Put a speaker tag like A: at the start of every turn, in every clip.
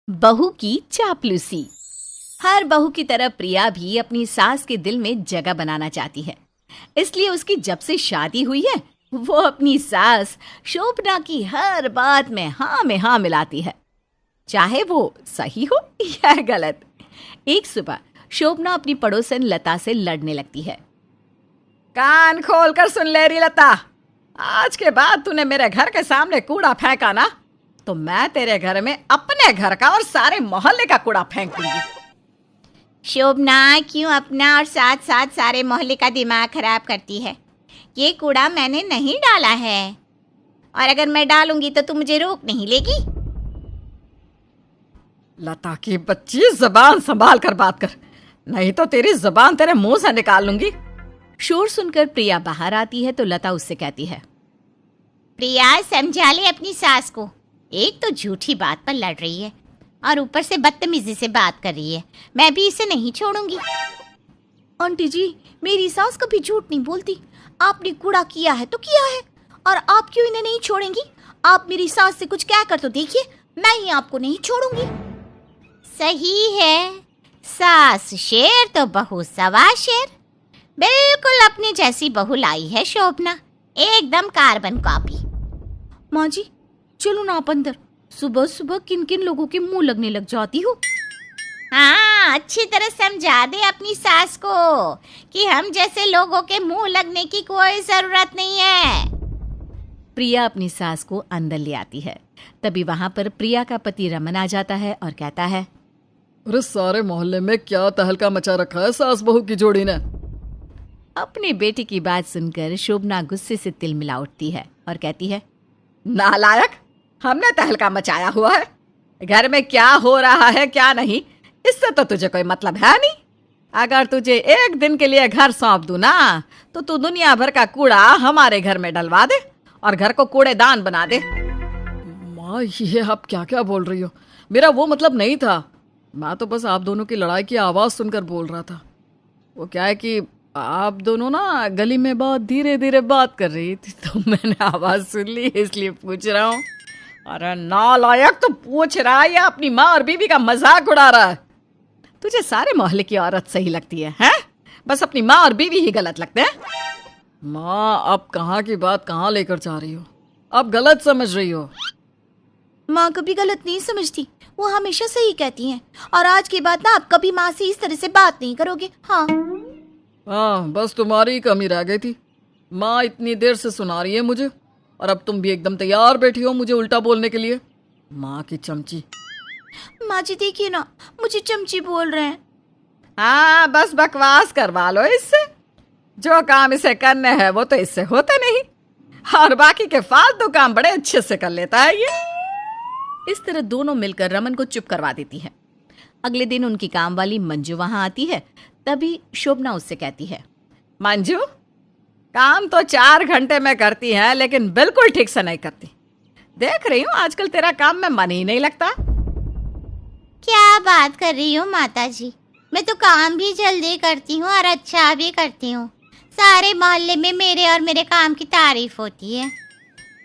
A: बहू की चापलूसी। हर बहू की तरह प्रिया भी अपनी सास के दिल में जगह बनाना चाहती है। इसलिए उसकी जब से शादी हुई है वो अपनी सास शोभना की हर बात में हाँ मिलाती है, चाहे वो सही हो या गलत। एक सुबह शोभना अपनी पड़ोसन लता से लड़ने लगती है।
B: कान खोल कर सुन ले रही लता, आज के बाद तूने मेरे घर के सामने कूड़ा फेंका ना तो मैं तेरे घर में अपने घर का और सारे मोहल्ले का कूड़ा फेंक दूंगी।
C: शोभना क्यों अपना और साथ साथ सारे मोहल्ले का दिमाग खराब करती है? ये कूड़ा मैंने नहीं डाला है और अगर मैं डालूंगी तो तू मुझे रोक नहीं लेगी।
B: लता की बच्ची, जबान संभाल कर बात कर, नहीं तो तेरी जबान तेरे मुंह से निकाल लूंगी।
A: शोर सुनकर प्रिया बाहर आती है तो लता उससे कहती है,
C: प्रिया समझा ले अपनी सास को, एक तो झूठी बात पर लड़ रही है और ऊपर से बदतमीजी से बात कर रही है। मैं भी इसे नहीं छोड़ूंगी।
A: आंटी जी, मेरी सास कभी झूठ नहीं बोलती। आपने कूड़ा किया है तो किया है और आप क्यों इन्हें नहीं छोड़ेंगी? आप मेरी सास से कुछ कह कर तो देखिए, मैं ही आपको नहीं छोड़ूंगी।
C: सही है, सास शेर तो बहू सवा शेर। बिल्कुल अपनी जैसी बहू लाई है शोभना, एकदम कार्बन कॉपी।
A: माँ जी चलो ना आप अंदर, सुबह सुबह किन किन लोगों के मुंह लगने लग जाती हो।
C: हाँ, अच्छी तरह समझा दे अपनी सास को कि हम जैसे लोगों के मुंह लगने की कोई जरूरत नहीं है।
A: प्रिया अपनी सास को अंदर ले आती है। तभी वहां पर प्रिया का पति रमन आ जाता है और कहता है,
B: अरे सारे मोहल्ले में क्या तहलका मचा रखा है सास बहू की जोड़ी ने।
A: अपनी बेटी की बात सुनकर शोभना गुस्से से तिलमिला उठती है और कहती है,
B: नालायक, हमने तहलका मचाया हुआ है? घर में क्या हो रहा है क्या नहीं, इससे तो तुझे कोई मतलब है नहीं। अगर तुझे एक दिन के लिए घर सौंप दूं ना तो तू दुनिया भर का कूड़ा हमारे घर में डलवा दे और घर को कूड़ेदान बना दे। माँ, ये आप क्या क्या बोल रही हो? मेरा वो मतलब नहीं था। मैं तो बस आप दोनों की लड़ाई की आवाज सुनकर बोल रहा था। वो क्या है कि आप दोनों ना गली में बहुत धीरे धीरे बात कर रही थी तो मैंने आवाज सुन ली, इसलिए पूछ रहा हूँ। अरे नालायक, तो पूछ रहा है या अपनी माँ और बीवी का मजाक उड़ा रहा है? तुझे सारे मोहल्ले की औरत सही लगती है, हैं? बस अपनी माँ और बीवी ही गलत लगते हैं। माँ, अब कहाँ की बात कहाँ लेकर जा रही हो? अब गलत समझ रही हो।
A: माँ कभी गलत नहीं समझती, वो हमेशा सही कहती हैं। और आज के बाद ना आप कभी माँ से इस तरह से बात नहीं करोगे।
B: हाँ, बस तुम्हारी कमी रह गई थी। माँ इतनी देर से सुना रही है मुझे और अब तुम भी एकदम तैयार बैठी हो मुझे उल्टा बोलने के लिए। माँ की चमची।
A: माँ जी देखिए ना, मुझे चमची बोल रहे हैं।
B: हाँ, बस बकवास करवा लो इससे। जो काम इसे करने हैं वो तो इससे होते नहीं और बाकी के फालतू काम बड़े अच्छे से कर लेता है ये।
A: इस तरह दोनों मिलकर रमन को चुप करवा देती हैं। अगले दिन उनकी काम वाली मंजू वहां आती है। तभी शोभना उससे कहती है,
B: मंजू, काम तो 4 घंटे में करती है लेकिन बिल्कुल ठीक से नहीं करती। देख रही हूँ आजकल तेरा काम में मन ही नहीं लगता।
C: क्या बात कर रही हो माता जी, मैं तो काम भी जल्दी करती हूँ और अच्छा भी करती हूँ। सारे मोहल्ले में मेरे और मेरे काम की तारीफ होती है।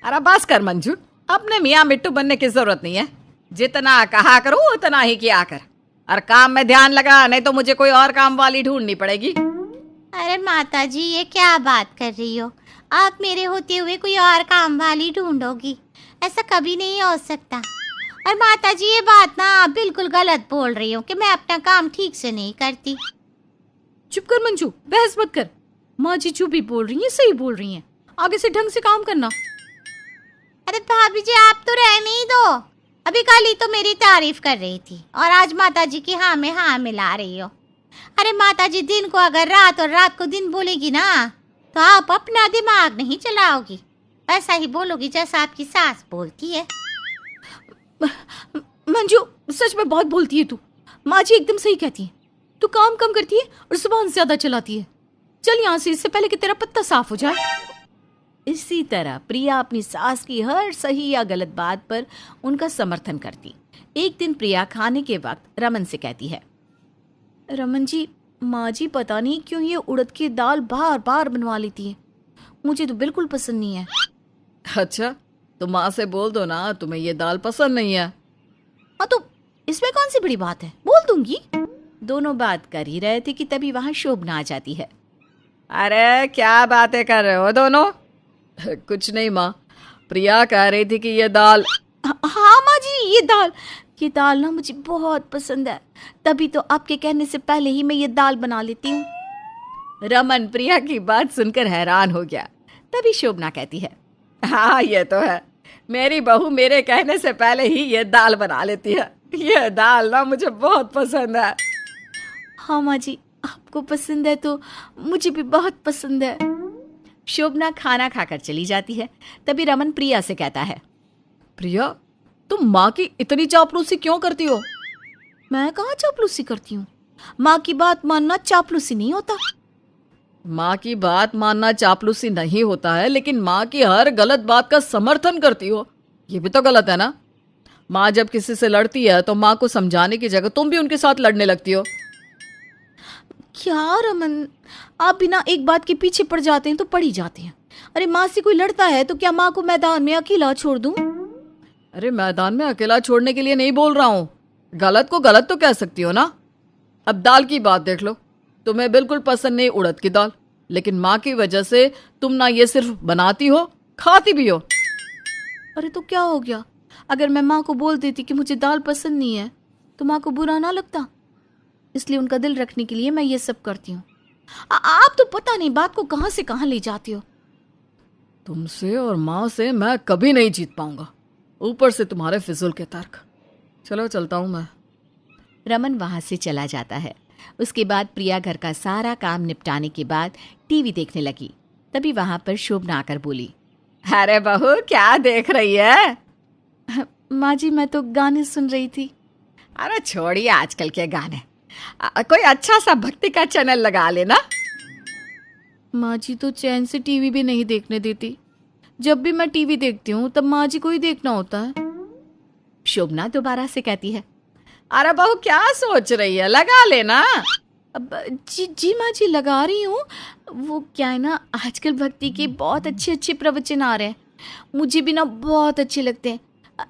B: अरे बस कर मंजू, अपने मियाँ मिट्टू बनने की जरूरत नहीं है। जितना कहा करूँ उतना ही किया कर और काम में ध्यान लगा, नहीं तो मुझे कोई और काम वाली ढूंढनी पड़ेगी।
C: अरे माता जी, ये क्या बात कर रही हो? आप मेरे होते हुए कोई और काम वाली ढूंढोगी? ऐसा कभी नहीं हो सकता। और माता जी, ये बात ना आप बिल्कुल गलत बोल रही हो कि मैं अपना काम ठीक से नहीं करती।
A: चुप कर मंजू, बहस मत कर। माँ जी जो भी बोल रही हैं सही बोल रही हैं, आगे से ढंग से काम करना।
C: अरे भाभी जी, आप तो रहने ही दो। अभी कल ही तो मेरी तारीफ कर रही थी और आज माता जी की हाँ में हाँ मिला रही हो। अरे माता जी, दिन को अगर रात और रात को दिन बोलेगी ना तो आप अपना दिमाग नहीं चलाओगी, ऐसा ही बोलोगी जैसा आपकी सास बोलती है।
A: मंजू सच में बहुत बोलती है तू। माँ जी एकदम सही कहती है, तू काम कम करती है और जुबान ज्यादा चलाती है। चल यहाँ से, इससे पहले कि तेरा पत्ता साफ हो जाए। इसी तरह प्रिया अपनी सास की हर सही या गलत बात पर उनका समर्थन करती। एक दिन प्रिया खाने के वक्त रमन से कहती है, रमन जी, माँ जी पता नहीं क्यों ये उड़द की दाल बार बार बनवा लेती है, मुझे तो बिल्कुल पसंद नहीं है।
B: अच्छा, तो माँ से बोल दो ना तुम्हें ये दाल पसंद नहीं है।
A: हाँ तो इसमें कौन सी बड़ी बात है, बोल दूंगी। दोनों बात कर ही रहे थे कि तभी वहां शोभना आ जाती है।
B: अरे क्या बातें कर रहे हो दोनों? कुछ नहीं माँ, प्रिया कह रही थी कि ये दाल।
A: हाँ माँ जी, ये दाल ना मुझे बहुत पसंद है, तभी तो आपके कहने से पहले ही मैं ये दाल बना लेती हूँ।
B: रमन प्रिया की बात सुनकर हैरान हो गया।
A: तभी शोभना कहती है,
B: हाँ ये तो है, मेरी बहू मेरे कहने से पहले ही ये दाल बना लेती है। ये दाल ना मुझे बहुत पसंद है।
A: हाँ माँ जी, आपको पसंद है तो मुझे भी बहुत पसंद है। शोभना खाना खाकर चली जाती है। तभी रमन प्रिया से कहता है,
B: प्रिया, तुम माँ की इतनी चापलूसी क्यों करती हो?
A: मैं कहाँ चापलूसी करती हूँ? माँ की बात मानना चापलूसी नहीं होता।
B: माँ की बात मानना चापलूसी नहीं होता है, लेकिन माँ की हर गलत बात का समर्थन करती हो, ये भी तो गलत है ना। माँ जब किसी से लड़ती है तो माँ को समझाने की जगह तुम भी उनके साथ लड़ने लगती हो।
A: क्या रमन, आप बिना एक बात के पीछे पड़ जाते हैं तो पड़ ही जाते हैं। अरे माँ से कोई लड़ता है तो क्या माँ को मैदान में अकेला छोड़ दूं?
B: अरे मैदान में अकेला छोड़ने के लिए नहीं बोल रहा हूँ, गलत को गलत तो कह सकती हो ना। अब दाल की बात देख लो, तुम्हें बिल्कुल पसंद नहीं उड़द की दाल, लेकिन माँ की वजह से तुम ना ये सिर्फ बनाती हो, खाती भी हो।
A: अरे तो क्या हो गया, अगर मैं माँ को बोल देती कि मुझे दाल पसंद नहीं है तो माँ को बुरा ना लगता? इसलिए उनका दिल रखने के लिए मैं ये सब करती हूँ। आप तो पता नहीं बात को कहाँ से कहाँ ले जाती हो।
B: तुमसे और माँ से मैं कभी नहीं जीत पाऊंगा, ऊपर से तुम्हारे फिजूल के तर्क। चलो चलता हूँ मैं।
A: रमन वहां से चला जाता है। उसके बाद प्रिया घर का सारा काम निपटाने के बाद टीवी देखने लगी। तभी वहां पर शोभना आकर बोली,
B: अरे बहू क्या देख रही है?
A: माँ जी मैं तो गाने सुन रही थी।
B: अरे छोड़िए आजकल के गाने, कोई अच्छा सा भक्ति का चैनल लगा लेना।
A: माँ जी तो चैन से टीवी भी नहीं देखने देती, जब भी मैं टीवी देखती हूँ तब माँ जी को ही देखना होता है। शोभना दोबारा से कहती है,
B: अरे बहू क्या सोच रही है, लगा लेना।
A: अब जी माँ जी लगा रही हूँ। वो क्या है ना, आजकल भक्ति के बहुत अच्छे अच्छे प्रवचन आ रहे हैं, मुझे भी ना बहुत अच्छे लगते हैं,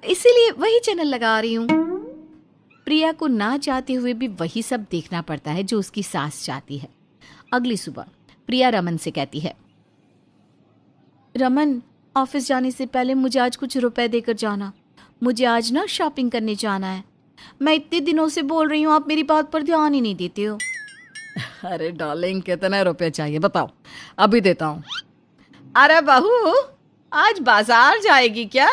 A: इसीलिए वही चैनल लगा रही हूँ। प्रिया को ना चाहते हुए भी वही सब देखना पड़ता है जो उसकी सास चाहती है। अगली सुबह प्रिया रमन से कहती है, रमन ऑफिस जाने से पहले मुझे आज कुछ रुपए देकर जाना, मुझे आज ना शॉपिंग करने जाना है। मैं इतने दिनों से बोल रही हूँ, आप मेरी बात पर ध्यान ही नहीं देते हो।
B: अरे डार्लिंग कितने रुपए चाहिए बताओ, अभी देता हूँ। अरे बहू आज बाजार जाएगी क्या?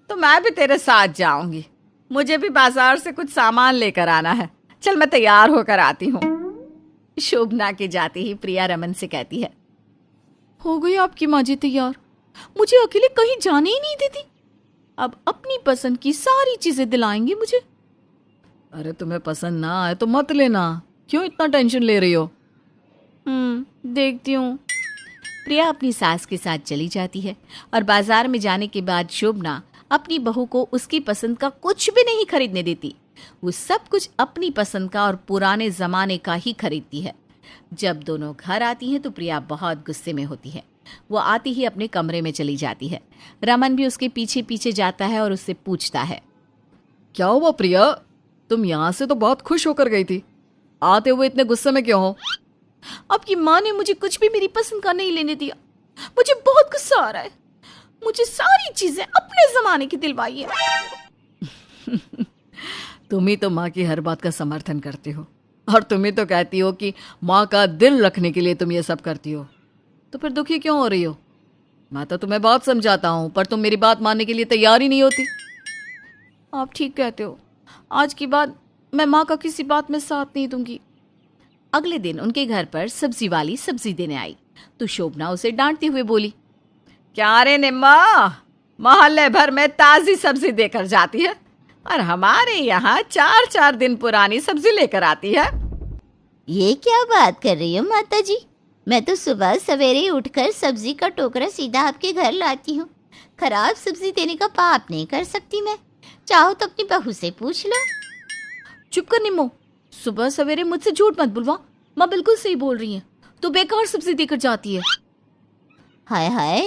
B: तो मैं भी तेरे साथ जाऊंगी, मुझे भी बाजार से कुछ सामान लेकर आना है। चल मैं तैयार होकर आती हूँ।
A: शोभना के जाते ही प्रिया रमन से कहती है, हो गई आपकी माँ जी तैयार, मुझे अकेले कहीं जाने ही नहीं देती, अब अपनी पसंद की सारी चीजें दिलाएंगी मुझे।
B: अरे तुम्हें पसंद ना आए तो मत लेना, क्यों इतना टेंशन ले रही हो?
A: देखती हूँ। प्रिया अपनी सास के साथ चली जाती है और बाजार में जाने के बाद शोभना अपनी बहू को उसकी पसंद का कुछ भी नहीं खरीदने देती। वो सब कुछ अपनी पसंद का और पुराने जमाने का ही खरीदती है। जब दोनों घर आती हैं तो प्रिया बहुत गुस्से में होती है। वो आती ही अपने कमरे में चली जाती है। रमन भी उसके पीछे पीछे जाता है और उससे पूछता है,
B: क्या हुआ प्रिया, तुम यहाँ से तो बहुत खुश होकर गई थी, आते हुए इतने गुस्से में क्यों हो?
A: आपकी माँ ने मुझे कुछ भी मेरी पसंद का नहीं लेने दिया, मुझे बहुत गुस्सा आ रहा है, मुझे सारी चीजें अपने जमाने की दिलवाई है।
B: तुम ही तो माँ की हर बात का समर्थन करती हो, और तुम ही तो कहती हो कि माँ का दिल रखने के लिए तुम ये सब करती हो, तो फिर दुखी क्यों हो रही हो? मैं तो तुम्हें बहुत समझाता हूँ, पर तुम मेरी बात मानने के लिए तैयार ही नहीं होती।
A: आप ठीक कहते हो, आज के बाद मैं माँ का किसी बात में साथ नहीं दूंगी। अगले दिन उनके घर पर सब्जी वाली सब्जी देने आई तो शोभना उसे डांटते हुए बोली,
B: क्या रे निम्मा, मोहल्ले भर में ताजी सब्जी देकर जाती है और हमारे यहाँ 4-4 दिन पुरानी सब्जी लेकर आती है।
C: ये क्या बात कर रही हो माता जी? मैं तो सुबह सवेरे उठकर सब्जी का टोकरा सीधा आपके घर लाती हूँ। खराब सब्जी देने का पाप नहीं कर सकती मैं, चाहो तो अपनी बहू से पूछ लो।
A: चुप कर निम्मो, सुबह सवेरे मुझसे झूठ मत बुलवा, माँ बिल्कुल सही बोल रही है, तो बेकार सब्जी देकर जाती है।
C: हाय हाय,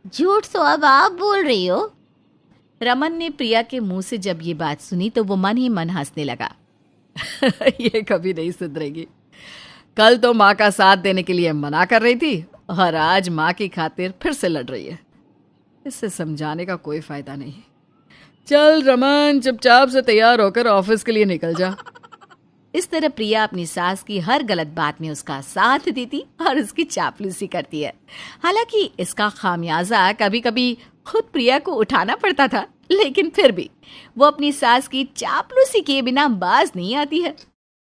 C: झूठ तो अब आप बोल रही हो।
A: रमन ने प्रिया के मुंह से जब ये बात सुनी तो वो मन ही मन हंसने लगा।
B: ये कभी नहीं सुधरेगी। कल तो माँ का साथ देने के लिए मना कर रही थी और आज माँ की खातिर फिर से लड़ रही है। इससे समझाने का कोई फायदा नहीं। चल रमन, चुपचाप से तैयार होकर ऑफिस के लिए निकल जा।
A: इस तरह प्रिया अपनी सास की हर गलत बात में उसका साथ देती और उसकी चापलूसी करती है। हालांकि इसका खामियाजा कभी कभी खुद प्रिया को उठाना पड़ता था, लेकिन फिर भी वो अपनी सास की चापलूसी किए बिना बाज नहीं आती है।